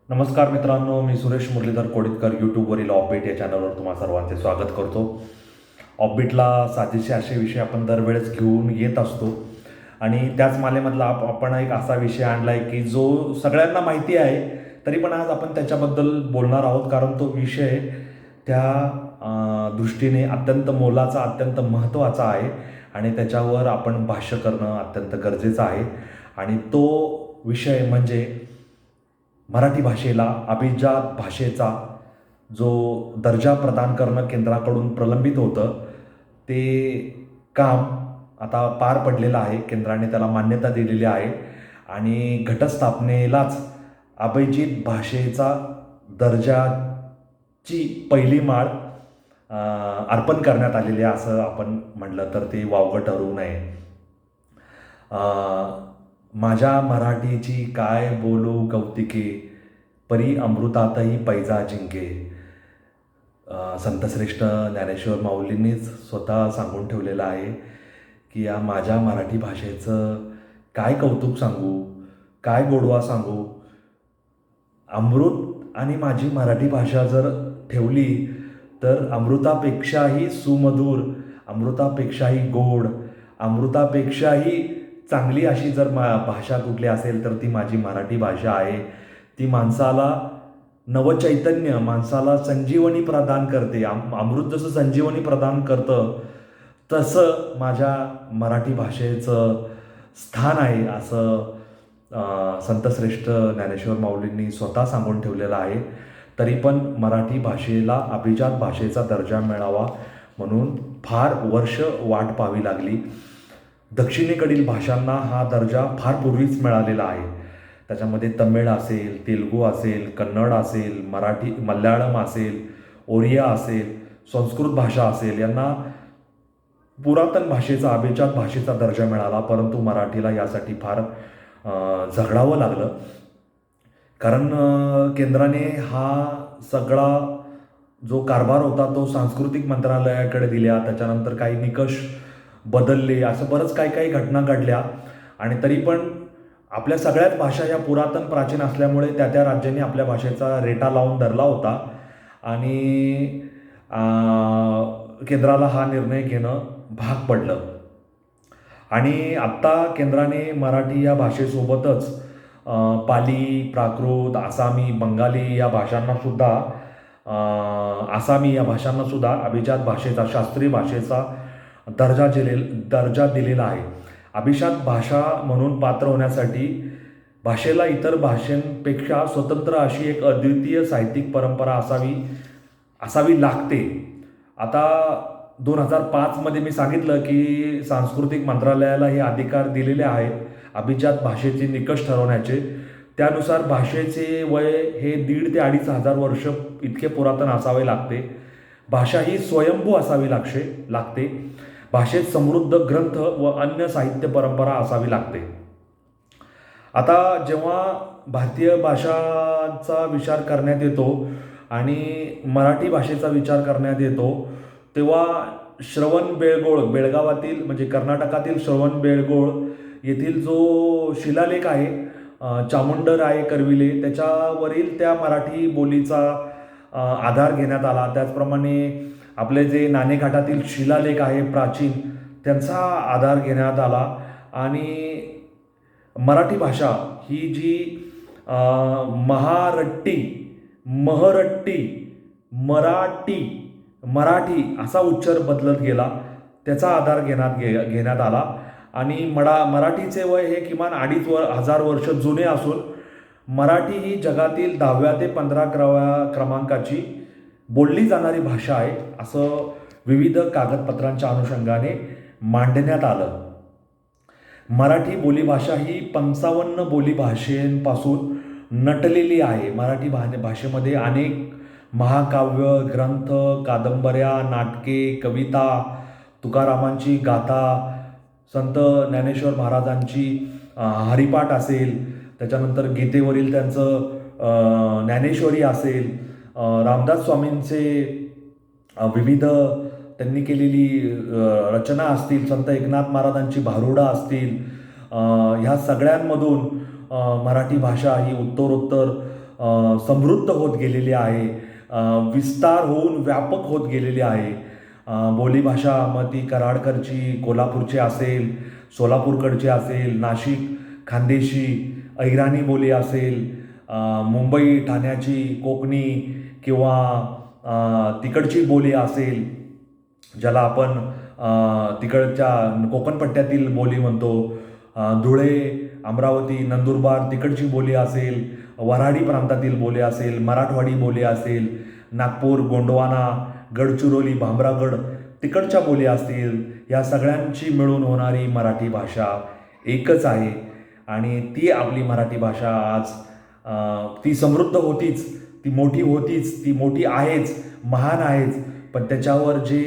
नमस्कार मित्रांनो, मी सुरेश मुरलीधर कोडितकर यूट्यूबवरील ऑफबीट या चॅनलवर तुम्हा सर्वांचे स्वागत करतो. ऑफबीटला साजेसे असे विषय आपण दरवेळेस घेऊन येत असतो आणि त्याच मालेमधला आपण एक असा विषय आणला आहे की जो सगळ्यांना माहिती आहे, तरी पण आज आपण त्याच्याबद्दल बोलणार आहोत. कारण तो विषय त्या दृष्टीने अत्यंत मोलाचा, अत्यंत महत्त्वाचा आहे आणि त्याच्यावर आपण भाष्य करणं अत्यंत गरजेचं आहे. आणि तो विषय म्हणजे मराठी भाषेला अभिजात भाषेचा जो दर्जा प्रदान करणं केंद्राकडून प्रलंबित होतं, ते काम आता पार पडलेलं आहे. केंद्राने त्याला मान्यता दिलेली आहे आणि घटस्थापनेलाच अभिजित भाषेचा दर्जाची पहिली माळ अर्पण करण्यात आलेली आहे, असं आपण म्हटलं तर ते वावगं ठरवू नये. माझ्या मराठीची काय बोलू कौतिके, परी अमृतातही पैजा जिंके. संतश्रेष्ठ ज्ञानेश्वर माऊलींनीच स्वतः सांगून ठेवलेलं आहे की या माझ्या मराठी भाषेचं काय कौतुक सांगू, काय गोडवा सांगू. अमृत आणि माझी मराठी भाषा जर ठेवली तर अमृतापेक्षाही सुमधुर, अमृतापेक्षाही गोड, अमृतापेक्षाही चांगली अशी जर भाषा कुठली असेल तर ती माझी मराठी भाषा आहे. ती माणसाला नवचैतन्य, माणसाला संजीवनी प्रदान करते. अमृत जसं संजीवनी प्रदान करतं तसं माझ्या मराठी भाषेचं स्थान आहे, असं संतश्रेष्ठ ज्ञानेश्वर माऊलींनी स्वतः सांगून ठेवलेलं आहे. तरी पण मराठी भाषेला अभिजात भाषेचा दर्जा मिळावा म्हणून फार वर्ष वाट पाहावी लागली. दक्षिणेकडील भाषांना हा दर्जा फार पूर्वीच मिळालेला आहे. त्याच्यामध्ये तमिळ असेल, तेलुगू असेल, कन्नड असेल, मराठी, मल्याळम असेल, ओरिया असेल, संस्कृत भाषा असेल, यांना पुरातन भाषेचा, अभिजात भाषेचा दर्जा मिळाला. परंतु मराठीला यासाठी फार झगडावं लागलं. कारण केंद्राने हा सगळा जो कारभार होता तो सांस्कृतिक मंत्रालयाकडे दिला. त्याच्यानंतर काही निकष बदलले, असं बरंच काही काही घटना घडल्या. आणि तरी पण आपल्या सगळ्याच भाषा या पुरातन प्राचीन असल्यामुळे त्या त्या राज्यांनी आपल्या भाषेचा रेटा लावून धरला होता आणि केंद्राला हा निर्णय घेणं भाग पडलं. आणि आत्ता केंद्राने मराठी या भाषेसोबतच पाली, प्राकृत, आसामी, बंगाली या भाषांनासुद्धा आसामी या भाषांनासुद्धा अभिजात भाषेचा, शास्त्रीय भाषेचा दर्जा दिलेला आहे. अभिजात भाषा म्हणून पात्र होण्यासाठी भाषेला इतर भाषांपेक्षा स्वतंत्र अशी एक अद्वितीय साहित्यिक परंपरा असावी लागते. आता 2005मध्ये मी सांगितलं की सांस्कृतिक मंत्रालयाला हे अधिकार दिलेले आहेत अभिजात भाषेचे निकष ठरवण्याचे. त्यानुसार भाषेचे वय हे 1,500 ते 2,500 वर्ष इतके पुरातन असावे लागते. भाषा ही स्वयंभू असावी लागते. भाषेत समृद्ध ग्रंथ व अन्य साहित्य परंपरा असावी लागते. आता जेव्हा भारतीय भाषांचा विचार करण्यात येतो आणि मराठी भाषेचा विचार करण्यात येतो तेव्हा श्रवणबेळगोळ, बेळगावातील म्हणजे कर्नाटकातील श्रवणबेळगोळ येथील जो शिलालेख आहे, चामुंडराय करविले, त्याच्यावरील त्या मराठी बोलीचा आधार घेण्यात आला. त्याचप्रमाणे आपले जे नाणेघाटातील शिलालेख आहे प्राचीन, त्यांचा आधार घेण्यात आला. आणि मराठी भाषा ही जी महारट्टी, महरट्टी, मराठी असा उच्चार बदलत गेला, त्याचा आधार घेण्यात आला. आणि मराठीचे वय हे किमान 2,500 वर्ष जुने असून मराठी ही जगातील 10व्या ते 15व्या क्रमांकाची बोलली जाणारी भाषा आहे, असं विविध कागदपत्रांच्या अनुषंगाने मांडण्यात आलं. मराठी बोलीभाषा ही 55 बोलीभाषेपासून नटलेली आहे. मराठी भाषेमध्ये अनेक महाकाव्य, ग्रंथ, कादंबऱ्या, नाटके, कविता, तुकारामांची गाथा, संत ज्ञानेश्वर महाराजांची हरिपाठ असेल, त्याच्यानंतर गीतेवरील त्यांचं ज्ञानेश्वरी असेल, रामदास स्वामींचे विविध त्यांनी केलेली रचना असतील, संत एकनाथ महाराजांची भारुडा असतील, ह्या सगळ्यांमधून मराठी भाषा ही उत्तरोत्तर समृद्ध होत गेलेली आहे, विस्तार होऊन व्यापक होत गेलेली आहे. बोलीभाषा मग ती कराडकडची, कोल्हापूरची असेल, सोलापूरकडची असेल, नाशिक खानदेशी, अहिराणी बोली असेल, मुंबई ठाण्याची कोकणी किंवा तिकडची बोली असेल, ज्याला आपण तिकडच्या कोकणपट्ट्यातील बोली म्हणतो, धुळे, अमरावती, नंदुरबार तिकडची बोली असेल, वऱ्हाडी प्रांतातील बोली असेल, मराठवाडी बोली असेल, नागपूर, गोंडवाना, गडचिरोली, भामरागड तिकडच्या बोली असतील, या सगळ्यांची मिळून होणारी मराठी भाषा एकच आहे. आणि ती आपली मराठी भाषा आज ती समृद्ध होतीच, ती मोठी होतीच, ती मोठी आहेच, महान आहेच. पण त्याच्यावर जे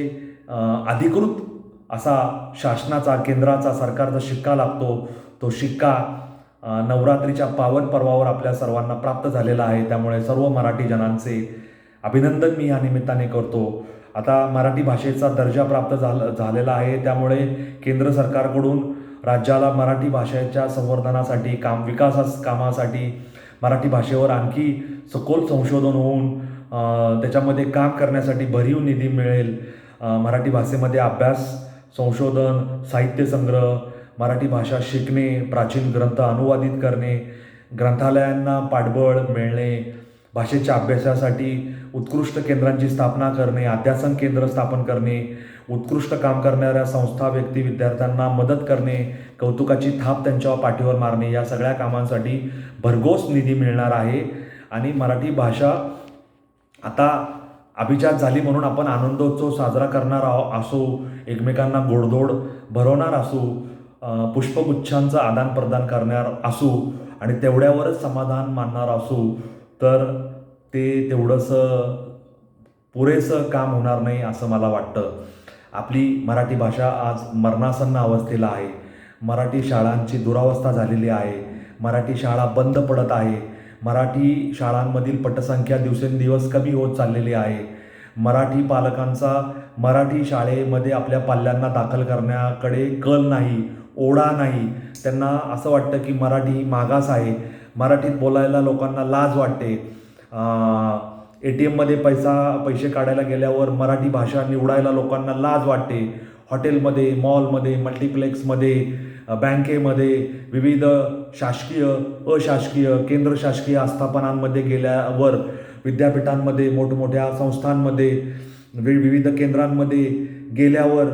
अधिकृत असा शासनाचा, केंद्राचा, सरकारचा शिक्का लागतो, तो शिक्का नवरात्रीच्या पावन पर्वावर आपल्या सर्वांना प्राप्त झालेला आहे. त्यामुळे सर्व मराठी जनांचे अभिनंदन मी या निमित्ताने करतो. आता मराठी भाषेचा दर्जा प्राप्त झालेला आहे. त्यामुळे केंद्र सरकारकडून राज्याला मराठी भाषेच्या संवर्धनासाठी, विकास कामासाठी मराठी भाषेवर आणखी सखोल संशोधन होऊन त्याच्यामध्ये काम करण्यासाठी भरीव निधी मिळेल. मराठी भाषेमध्ये अभ्यास, संशोधन, साहित्य संग्रह, मराठी भाषा शिकणे, प्राचीन ग्रंथ अनुवादित करणे, ग्रंथालयांना पाठबळ मिळणे, भाषेच्या अभ्यासासाठी उत्कृष्ट केंद्रांची स्थापना करणे, अध्यासन केंद्र स्थापन करणे, उत्कृष्ट काम करणाऱ्या संस्था, व्यक्ती, विद्यार्थ्यांना मदत करणे, कौतुकाची थाप त्यांच्या पाठीवर मारणे, या सगळ्या कामांसाठी भरघोस निधी मिळणार आहे. आणि मराठी भाषा आता अभिजात झाली म्हणून आपण आनंदोत्सव साजरा करणार असू, एकमेकांना गोडधोड भरवणार असू, पुष्पगुच्छांचं आदानप्रदान करणार असू आणि तेवढ्यावरच समाधान मानणार असू, तर ते तेवढंसं पुरेसं काम होणार नाही असं मला वाटतं. आपली मराठी भाषा आज मरणासन्न अवस्थेला आहे. मराठी शाळांची दुरावस्था झालेली आहे. मराठी शाळा बंद पडत आहे. मराठी शाळांमधील पटसंख्या दिवसेंदिवस कमी होत चाललेली आहे. मराठी पालकांचा मराठी शाळेमध्ये आपल्या पाल्यांना दाखल करण्याकडे कल नाही, ओढा नाही. त्यांना असं वाटतं की मराठी ही मागास आहे. मराठीत बोलायला लोकांना लाज वाटते. ATMमध्ये पैसे काढायला गेल्यावर मराठी भाषा निवडायला लोकांना लाज वाटते. हॉटेलमध्ये, मॉलमध्ये, मल्टिप्लेक्समध्ये, बँकेमध्ये, विविध शासकीय, अशासकीय, केंद्र शासकीय आस्थापनांमध्ये गेल्यावर, विद्यापीठांमध्ये, मोठमोठ्या संस्थांमध्ये, विविध केंद्रांमध्ये गेल्यावर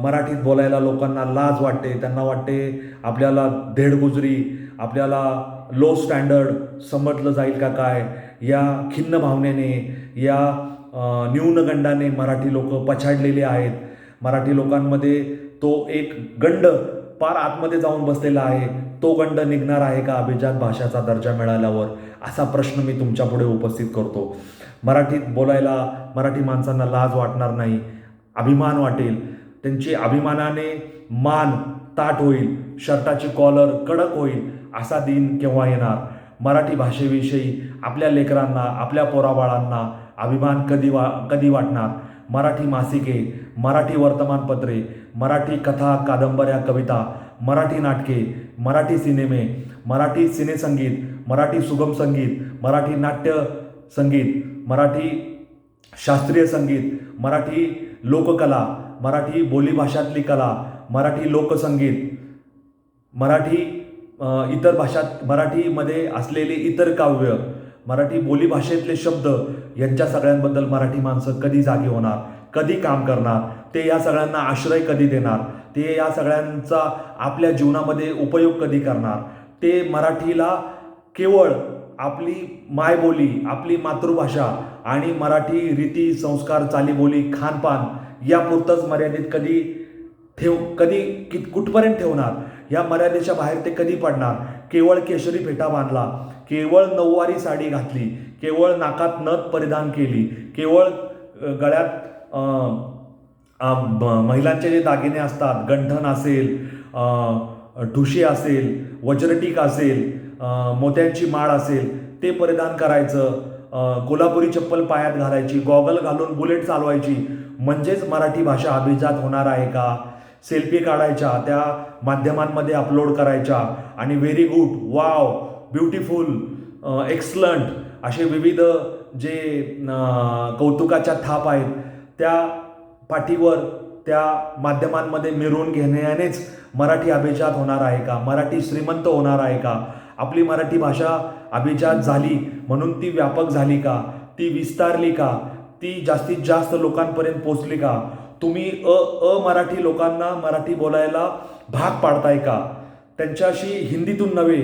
मराठीत बोलायला लोकांना लाज वाटते. त्यांना वाटते आपल्याला धेडगुजरी, आपल्याला लो स्टँडर्ड समजलं जाईल का काय. या खिन्न भावनेने, या न्यूनगंडाने मराठी लोक पछाडलेले आहेत. मराठी लोकांमध्ये तो एक गंड पार आतमध्ये जाऊन बसलेला आहे. तो गंड निघणार आहे का अभिजात भाषाचा दर्जा मिळाल्यावर, असा प्रश्न मी तुमच्यापुढे उपस्थित करतो. मराठीत बोलायला मराठी माणसांना लाज वाटणार नाही, अभिमान वाटेल. त्यांची अभिमानाने मान ताठ होईल, शर्टाची कॉलर कडक होईल. असा दिन केव्हा येणार? मराठी भाषेविषयी आपल्या लेकरांना, आपल्या पोराबाळांना अभिमान कधी वाटणार? मराठी मासिके, मराठी वर्तमानपत्रे, मराठी कथा, कादंबऱ्या, कविता, मराठी नाटके, मराठी सिनेमे, मराठी सिनेसंगीत, मराठी सुगम संगीत, मराठी नाट्य संगीत, मराठी शास्त्रीय संगीत, मराठी लोककला, मराठी बोलीभाषातली कला, मराठी लोकसंगीत, मराठी इतर भाषात, मराठीमध्ये असलेले इतर काव्य, मराठी बोलीभाषेतले शब्द, यांच्या सगळ्यांबद्दल मराठी माणसं कधी जागी होणार, कधी काम करणार, ते या सगळ्यांना आश्रय कधी देणार, ते या सगळ्यांचा आपल्या जीवनामध्ये उपयोग कधी करणार. ते मराठीला केवळ आपली मायबोली, आपली मातृभाषा आणि मराठी रीती, संस्कार, चालीबोली, खानपान यापुरतंच मर्यादित कुठपर्यंत ठेवणार? या मर्यादेच्या बाहेर ते कधी पडणार? केवळ केशरी फेटा बांधला, केवळ नऊवारी साडी घातली, केवळ नाकात नथ परिधान केली, केवळ गळ्यात महिलांचे जे दागिने असतात, गंठण असेल, ठुशी असेल, वज्रटीक असेल, मोत्यांची माळ असेल, ते परिधान करायचं, कोल्हापुरी चप्पल पायात घालायची, गॉगल घालून बुलेट चालवायची, म्हणजेच मराठी भाषा अभिजात होणार आहे का? सेल्फी काढायच्या, त्या माध्यमांमध्ये अपलोड करायच्या आणि very good, wow, beautiful, excellent असे विविध जे कौतुकाच्या थाप आहेत त्या पाठीवर त्या माध्यमांमध्ये मिरवून घेण्यानेच मराठी अभिजात होणार आहे का? मराठी श्रीमंत होणार आहे का? आपली मराठी भाषा अभिजात झाली म्हणून ती व्यापक झाली का? ती विस्तारली का? ती जास्तीत जास्त लोकांपर्यंत पोचली का? तुम्ही अमराठी लोकांना मराठी बोलायला भाग पाडताय का? त्यांच्याशी हिंदीतून नव्हे,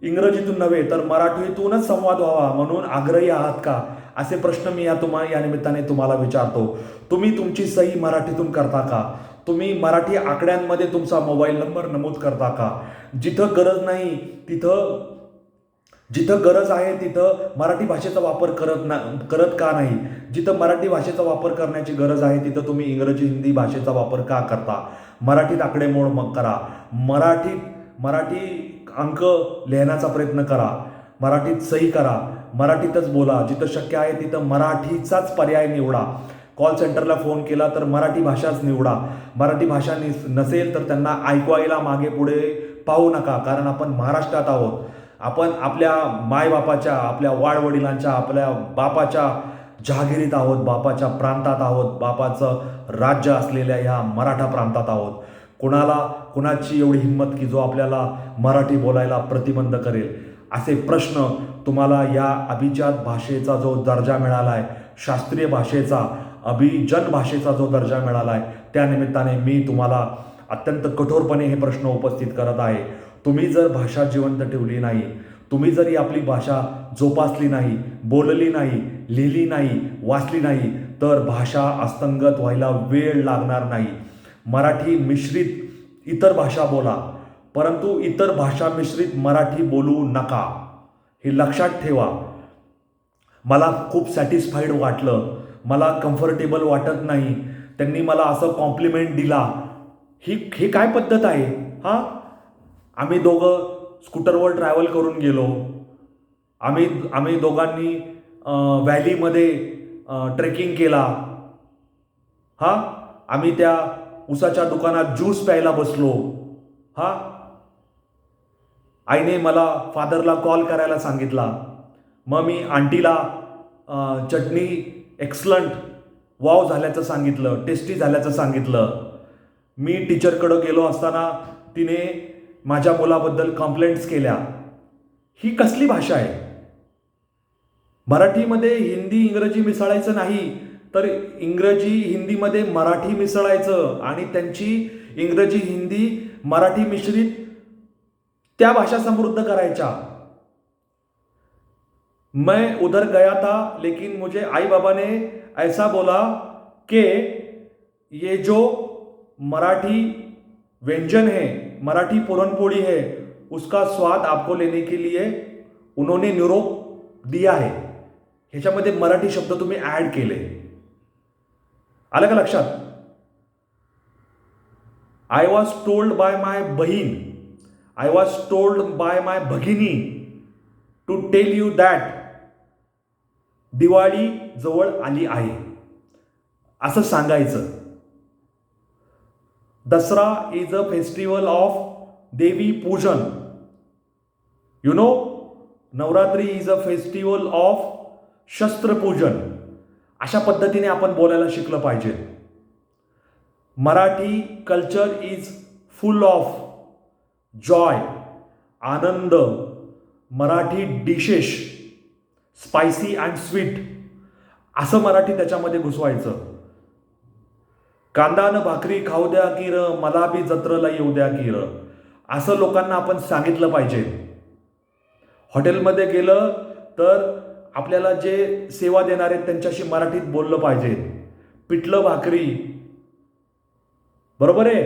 इंग्रजीतून नव्हे तर मराठीतूनच संवाद व्हावा म्हणून आग्रही आहात का? असे प्रश्न मी या निमित्ताने तुम्हाला विचारतो. तुम्ही तुमची सही मराठीतून करता का? तुम्ही मराठी आकड्यांमध्ये तुमचा मोबाईल नंबर नमूद करता का? जिथं गरज नाही तिथं, जिथं गरज आहे तिथं मराठी भाषेचा वापर करत का नाही? जिथं मराठी भाषेचा वापर करण्याची गरज आहे तिथं तुम्ही इंग्रजी हिंदी भाषेचा वापर का करता? मराठीत आकडेमोड मग करा, मराठी अंक लिहिण्याचा प्रयत्न करा, मराठीत सही करा, मराठीतच बोला. जिथं शक्य आहे तिथं मराठीचाच पर्याय निवडा. कॉल सेंटरला फोन केला तर मराठी भाषाच निवडा. मराठी भाषा नसेल तर त्यांना ऐकवायला मागे पुढे पाहू नका, कारण आपण महाराष्ट्रात आहोत. आपण आपल्या मायबापाच्या, आपल्या वाडवडिलांच्या, आपल्या बापाच्या जहागिरीत आहोत, बापाच्या प्रांतात आहोत, बापाचं राज्य असलेल्या ह्या मराठा प्रांतात आहोत. कुणाची एवढी हिंमत की जो आपल्याला मराठी बोलायला प्रतिबंध करेल? असे प्रश्न तुम्हाला या अभिजात भाषेचा जो दर्जा मिळाला आहे, शास्त्रीय भाषेचा, अभिजन भाषेचा जो दर्जा मिळाला आहे, त्या निमित्ताने मी तुम्हाला अत्यंत कठोरपणे हे प्रश्न उपस्थित करत आहे. तुम्ही जर भाषा जिवंत ठेवली नाही, तुम्ही जर ही आपली भाषा जोपासली नाही, बोलली नाही, लिहिली नाही, वाचली नाही, तर भाषा अस्तंगत व्हायला वेळ लागणार नाही. मराठी मिश्रित इतर भाषा बोला, परंतु इतर भाषा मिश्रित मराठी बोलू नका. हे लक्षात ठेवा. मला खूप सॅटिस्फाईड वाटलं, मला कम्फर्टेबल वाटत नाही, त्यांनी मला असं कॉम्प्लिमेंट दिला, ही काय पद्धत आहे? आम्ही दोघं स्कूटरवर ट्रॅव्हल करून गेलो, आम्ही दोघांनी व्हॅलीमध्ये ट्रेकिंग केला, आम्ही त्या उसाच्या दुकानात ज्यूस प्यायला बसलो, आईने मला फादरला कॉल करायला सांगितला, मग मी आंटीला चटणी एक्सलंट वाव झाल्याचं सांगितलं, टेस्टी झाल्याचं सांगितलं. मी टीचरकडं गेलो असताना तिने माझ्या मुलाबद्दल कंप्लेंट्स केल्या. ही कसली भाषा आहे? मराठीमध्ये हिंदी इंग्रजी मिसळायचं नाही, तर इंग्रजी हिंदीमध्ये मराठी मिसळायचं आणि त्यांची इंग्रजी हिंदी मराठी मिश्रित त्या भाषा समृद्ध करायच्या. मैं उधर गया था लेकिन मुझे आई बाबा ने ऐसा बोला कि ये जो मराठी व्यंजन है, मराठी पुरणपोळी है, उसका स्वाद आपको लेने के लिए उन्होंने निरोप दिया है. ह्याच्यामध्ये मराठी शब्द तुम्ही ऍड केले. आलं का लक्षात? I was told by my bahin, I was told by my bhagini to tell you that Diwali जवळ आली आहे, असं सांगायचं. Dussehra is a festival of Devi pujan. You know, Navratri is a festival of shastrapujan. अशा पद्धतीने आपण बोलायला शिकलं पाहिजे. Marathi culture is full of joy, anand. Marathi dishes spicy and sweet, असं मराठी त्याच्यामध्ये घुसवायचं. कांदा न भाकरी खाऊ द्या की र, मला बी जत्रला येऊ द्या की र, असं लोकांना आपण सांगितलं पाहिजे. हॉटेलमध्ये गेलं तर आपल्याला जे सेवा देणार आहेत त्यांच्याशी मराठीत बोललं पाहिजे. पिठलं भाकरी, बरोबर आहे,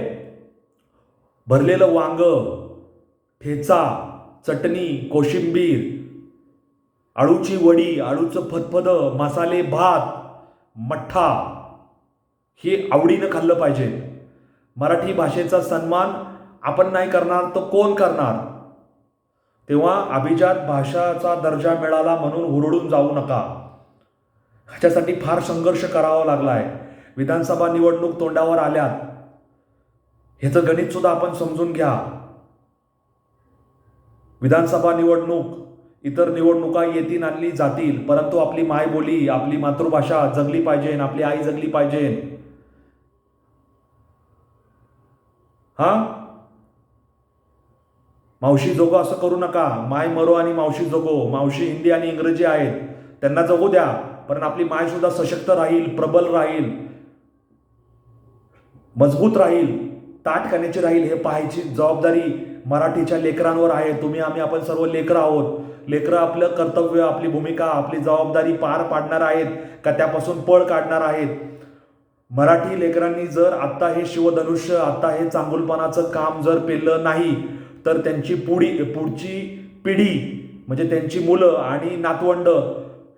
भरलेलं वांग, ठेचा, चटणी, कोशिंबीर, आळूची वडी, आळूचं फतफद, मसाले भात, मठ्ठा, हे आवडीनं खाल्लं पाहिजे. मराठी भाषेचा सन्मान आपण नाही करणार तर कोण करणार? तेव्हा अभिजात भाषाचा दर्जा मिळाला म्हणून हुरळून जाऊ नका. ह्याच्यासाठी फार संघर्ष करावा लागलाय. विधानसभा निवडणूक तोंडावर आल्यात, ह्याचं गणित सुद्धा आपण समजून घ्या. विधानसभा निवडणूक इतर निवडणुका येतील आणि जातील, परंतु आपली मायबोली, आपली मातृभाषा जगली पाहिजे, आपली आई जगली पाहिजे. हा, मावशी जोगो असं करू नका. माय मरो आणि मावशी जोगो. मावशी हिंदी आणि इंग्रजी आहेत, त्यांना जगू द्या, पण आपली माय सुद्धा सशक्त राहील, प्रबल राहील, मजबूत राहील, ताठ खाण्याची राहील, हे पाहायची जबाबदारी मराठीच्या लेकरांवर आहे. आम्ही आपण सर्व लेकरं आहोत. लेकरं आपलं कर्तव्य, आपली भूमिका, आपली जबाबदारी पार पाडणार आहेत का त्यापासून पळ काढणार आहेत? मराठी लेकरांनी जर आत्ता हे शिवधनुष्य, आत्ता हे चांगुलपणाचं काम जर पेललं नाही, तर त्यांची पुढची पिढी म्हणजे त्यांची मुलं आणि नातवंड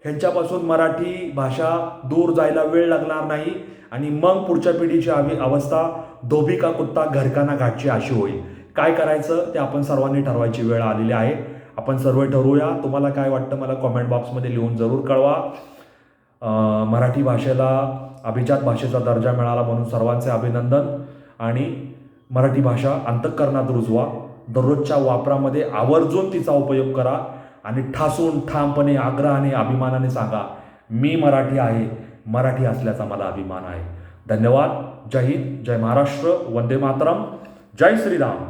ह्यांच्यापासून मराठी भाषा दूर जायला वेळ लागणार नाही. आणि मग पुढच्या पिढीची अवस्था धोबी का कुत्ता घरकाना घाटची अशी होईल. काय करायचं ते आपण सर्वांनी ठरवायची वेळ आलेली आहे. आपण सर्व ठरवूया. तुम्हाला काय वाटतं मला कॉमेंट बॉक्समध्ये लिहून जरूर कळवा. मराठी भाषेला अभिजात भाषेचा दर्जा मिळाला म्हणून सर्वांचे अभिनंदन. आणि मराठी भाषा अंतःकरणात रुजवा. दररोजच्या वापरामध्ये आवर्जून तिचा उपयोग करा आणि ठासून ठामपणे आग्रहाने अभिमानाने सांगा, मी मराठी आहे, मराठी असल्याचा मला अभिमान आहे. धन्यवाद. जय हिंद, जय महाराष्ट्र, वंदे मातरम, जय श्रीराम.